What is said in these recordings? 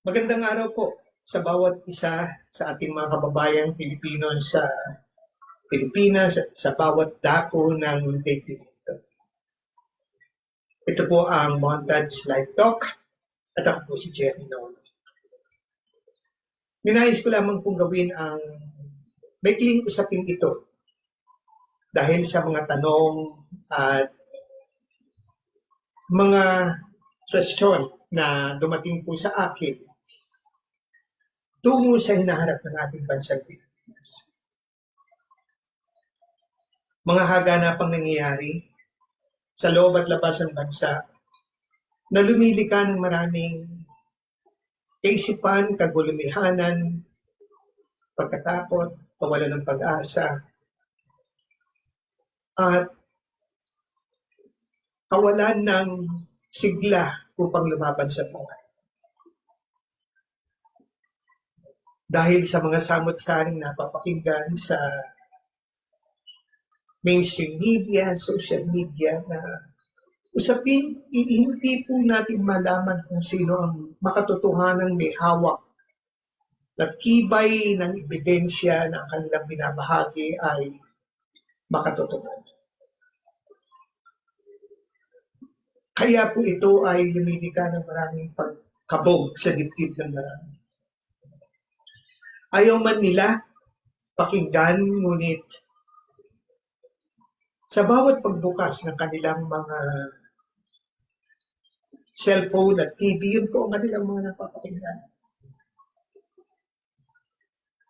Magandang araw po sa bawat isa sa ating mga kababayang Pilipino sa Pilipinas at sa bawat dako ng daigdig. Ito po ang Montage Live Talk at ako po si Jerry Nono. Ninais ko lamang pong gawin ang maikling usapin ito dahil sa mga tanong at mga question na dumating po sa akin tungo sa hinaharap ng ating bansang Pilipinas. Mga haganapang nangyayari sa loob at labas ng bansa na lumilika ng maraming kaisipan, kagulumihanan, pagkatakot, kawalan ng pag-asa, at kawalan ng sigla upang lumaban sa buhay. Dahil sa mga samot-saring napapakinggan sa mainstream media, social media na usapin, hindi po natin malaman kung sino ang makatotohanang may hawak na tibay ng ebidensya na ang kanilang binabahagi ay makatotohanan. Kaya po ito ay lumilika ng maraming pagkabog sa dibdib ng marami. Ayaw man nila pakinggan, ngunit sa bawat pagbukas ng kanilang mga cellphone at TV, yun po ang kanilang mga napapakinggan.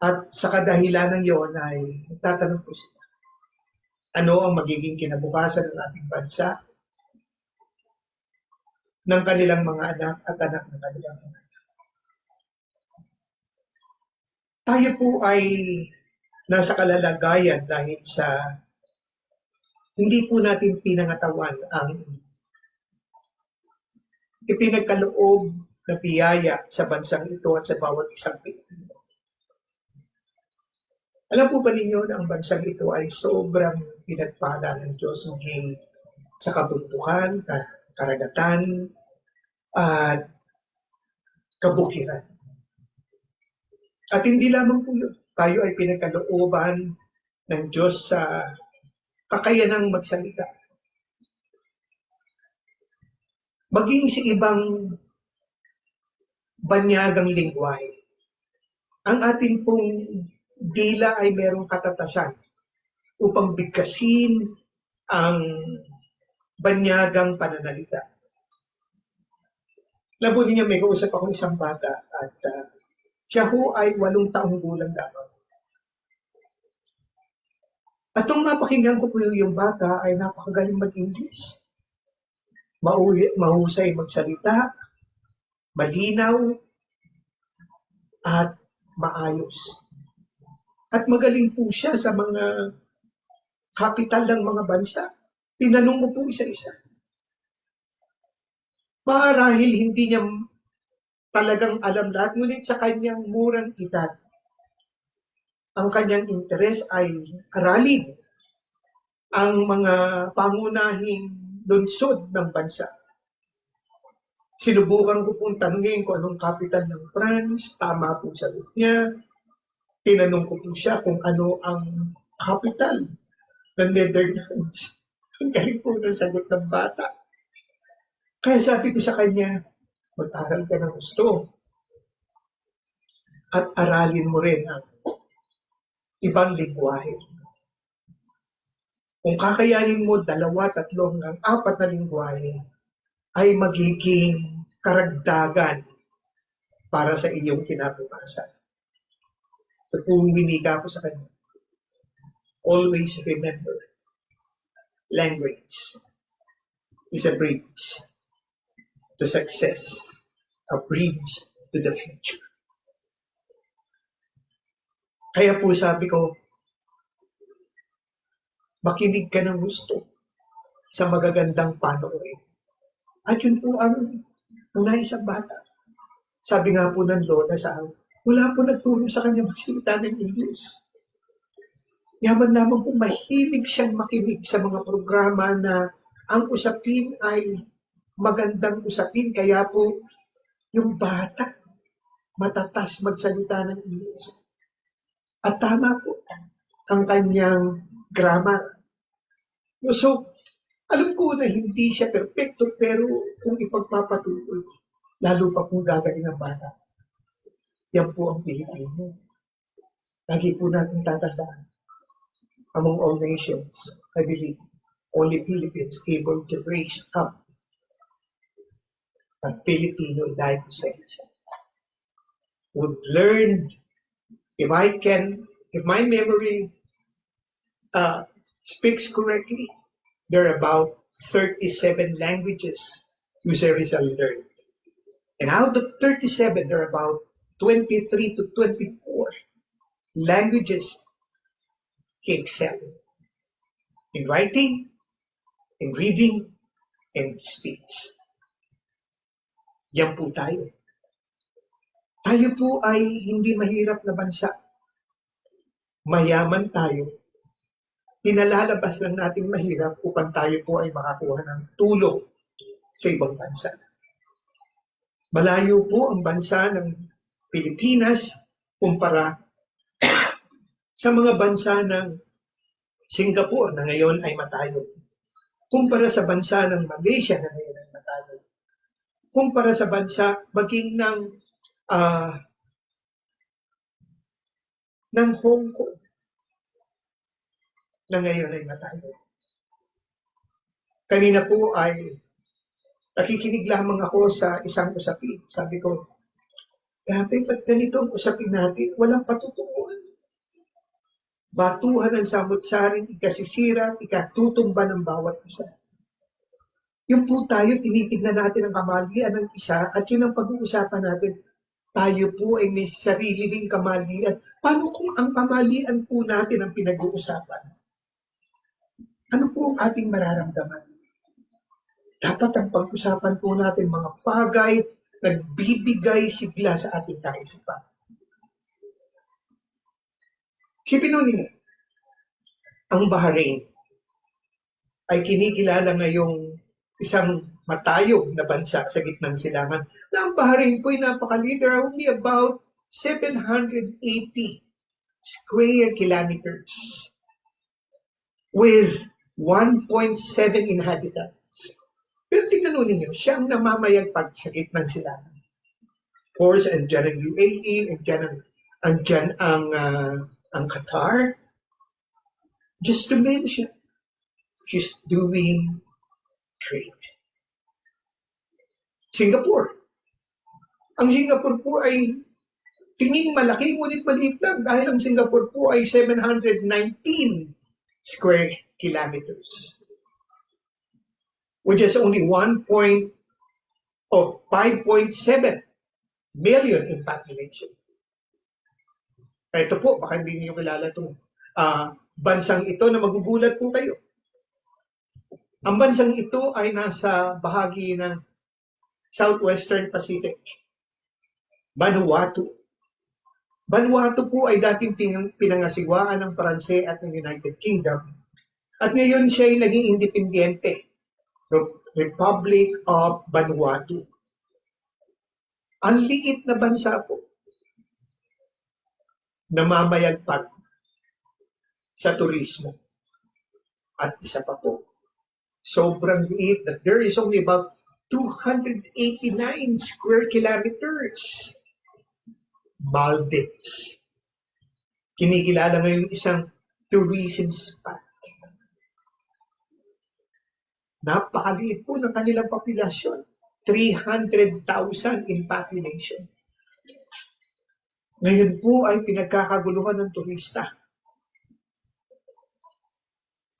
At sa kadahilan ng yun ay nagtatanong po sila, ano ang magiging kinabukasan ng ating bansa, ng kanilang mga anak at anak ng kanilang mga anak. Tayo po ay nasa kalalagayan dahil sa hindi po natin pinangatawan ang ipinagkaloob na biyaya sa bansang ito at sa bawat isang Pilipino. Alam po ba ninyo na ang bansang ito ay sobrang pinagpala ng Diyos maging sa kabundukan, karagatan, at kabukiran. At hindi lamang po yun, tayo ay pinagkalooban ng Diyos sa kakayanang magsalita. Maging sa ibang banyagang lingwahe, ang ating pong dila ay merong katatasan upang bigkasin ang banyagang pananalita. Labo niyo, may kausap ako isang bata at siya ho ay 8 taong gulang lamang. At nung napakinggan ko po yung bata ay napakagaling mag-English. Mahusay magsalita, malinaw, at maayos. At magaling po siya sa mga kapital ng mga bansa. Tinanong mo po isa-isa. Marahil hindi niya talagang alam lahat, ngunit sa kanyang murang edad, ang kanyang interes ay aralin ang mga pangunahing lungsod ng bansa. Sinubukan ko pong tanungin kung anong capital ng France, tama po sagot niya. Tinanong ko po siya kung ano ang capital ng Netherlands. Ang galing po ng sagot ng bata. Kaya sabi ko sa kanya, mag-aral ka ng gusto. At aralin mo rin ang ibang lingwahe. Kung kakayanin mo 2, 3, hanggang 4 na lingwahe, ay magiging karagdagan para sa iyong kinabukasan. So kung winika ko sa kanya, always remember, language is a bridge to success, a bridge to the future. Kaya po sabi ko, makinig ka ng gusto sa magagandang panoorin. At yun po ang nais ng bata. Sabi nga po ng lola sa akin, wala po nagturo sa kanya magsalita ng English. Yaman lamang po mahilig siyang makinig sa mga programa na ang usapin ay magandang usapin. Kaya po yung bata matatas magsalita ng English. At tama po ang kanyang grammar. So, alam ko na hindi siya perfecto, pero kung ipagpapatuloy, lalo pa kung gagaling ang bata. Yan po ang Pilipino. Lagi po natin tatandaan. Among all nations, I believe, only Philippines able to raise up a Filipino like sense. Would learn, if my memory speaks correctly, there are about 37 languages Jose Rizal learned. And out of 37, there are about 23 to 24 languages he excelled in writing, in reading, and speech. Yan po tayo. Tayo po ay hindi mahirap na bansa. Mayaman tayo. Pinalalabas lang natin mahirap upang tayo po ay makakuha ng tulong sa ibang bansa. Malayo po ang bansa ng Pilipinas kumpara sa mga bansa ng Singapore na ngayon ay matayo. Kumpara sa bansa ng Malaysia na ngayon ay matayo. Kumpara sa bansa maging ng Hong Kong na ngayon ay matayo. Kanina po ay nakikinig lamang ako sa isang usapin. Sabi ko, grabe, ba't ganito ang usapin natin? Walang patutunguhan. Batuhan ng samut-saring, ikasisira, ikatutumba ng bawat isa. Yung po tayo, tinitignan natin ang kamalian ng isa at yun ang pag-uusapan natin. Tayo po ay may sarili ring kamalian. Paano kung ang kamalian po natin ang pinag-uusapan? Ano po ang ating mararamdaman? Dapat ang pag-usapan po natin mga bagay nagbibigay sigla sa ating kaisipan. Sipin ninyo, ang Bahrain ay kinikilala ngayong isang matayog na bansa sa gitnang silangan. Na ang Bahrain po ay napakaliit, only about 780 square kilometers with 1.7 inhabitants. Pero tingnan ninyo, siya ang namamayagpag sa gitnang silangan. Of course, andyan ang UAE, andyan ang Qatar. Just to mention, she's doing great. Singapore. Ang Singapore po ay tinging malaki, ngunit maliit lang dahil ang Singapore po ay 719 square kilometers, which is only 5.7 million in population. Ito po, baka hindi niyo kilala itong bansang ito na magugulat po kayo. Ang bansang ito ay nasa bahagi ng Southwestern Pacific, Vanuatu. Vanuatu po ay dating pinangasigwaan ng Paranse at ng United Kingdom. At ngayon siya ay naging independyente, Republic of Vanuatu. Ang liit na bansa po, namamayagpag sa turismo. At isa pa po, sobrang liit that there is only about 289 square kilometers. Maldives. Kinikilala ngayon isang tourism spot. Napakaliit po ng kanilang populasyon. 300,000 in population. Ngayon po ay pinagkakaguluhan ng turista.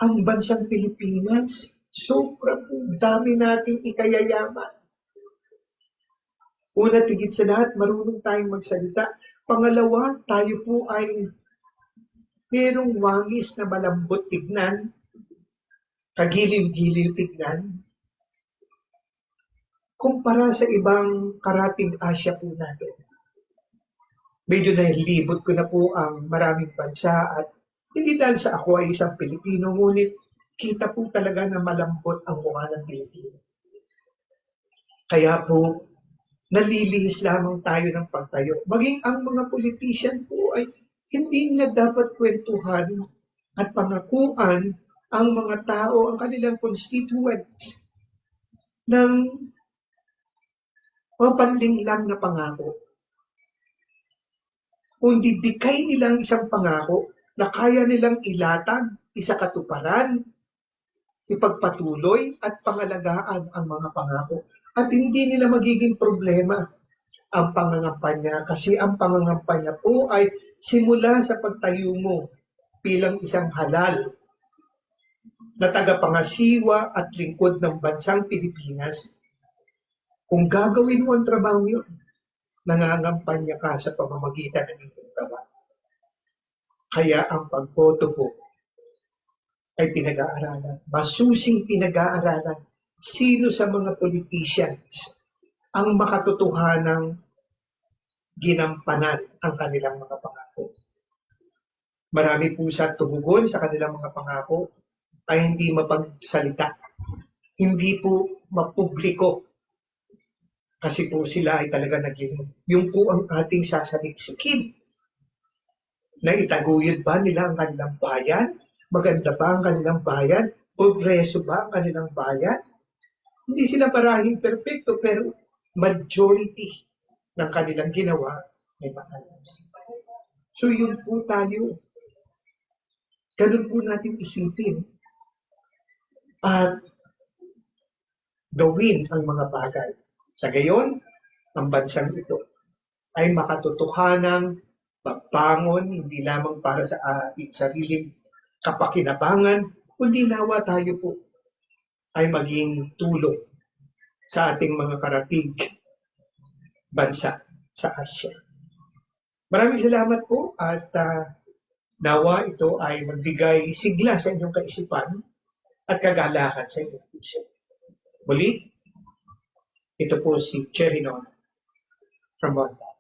Ang bansang Pilipinas, sobra po dami nating ikayayaman. Una, tigit sa lahat, marunong tayong magsalita. Pangalawa, tayo po ay merong wangis na malambot tignan, kagiliw-giliw tignan, kumpara sa ibang karatig Asya po natin. Medyo nalibot ko na po ang maraming bansa at hindi dahil sa ako ay isang Pilipino, ngunit kita po talaga na malambot ang mukha ng Pilipino. Kaya po, nalilihis lamang tayo ng pagtayo. Maging ang mga politician po ay hindi nila dapat kwentuhan at pangakuan ang mga tao, ang kanilang constituents ng mapanlinglang na pangako. Kundi bigay nilang isang pangako na kaya nilang ilatag, isakatuparan, ipagpatuloy at pangalagaan ang mga pangako. At hindi nila magiging problema ang pangangampanya kasi ang pangangampanya po ay simula sa pagtayo mo bilang isang halal na tagapangasiwa at lingkod ng bansang Pilipinas. Kung gagawin mo ang trabaho yun, nangangampanya ka sa pamamagitan ng iyong gawa. Kaya ang pagboto po ay pinag-aaralan. Masusing pinag-aaralan sino sa mga politicians ang makatotohanang ginampanan ang kanilang mga pangako. Marami po sa tumugon sa kanilang mga pangako ay hindi mapagsalita. Hindi po mapubliko. Kasi po sila ay talaga naging, yung po ang ating sasaliksikin. Na itaguyod ba nila ang kanilang bayan? Maganda ba ang kanilang bayan? Progreso ba ang kanilang bayan? Hindi sila marahil perfecto, pero majority ng kanilang ginawa ay maayos. So yun po tayo. Ganun po natin isipin. At gawin ang mga bagay. Sa gayon, ang bansang ito ay makatotohanang magbangon hindi lamang para sa ating sariling kapakinabangan, kundi nawa tayo po ay maging tulong sa ating mga karatig bansa sa Asia. Maraming salamat po at nawa ito ay magbigay sigla sa inyong kaisipan at kagalakan sa inyong puso. Muli, ito po si Cherinon from Montana.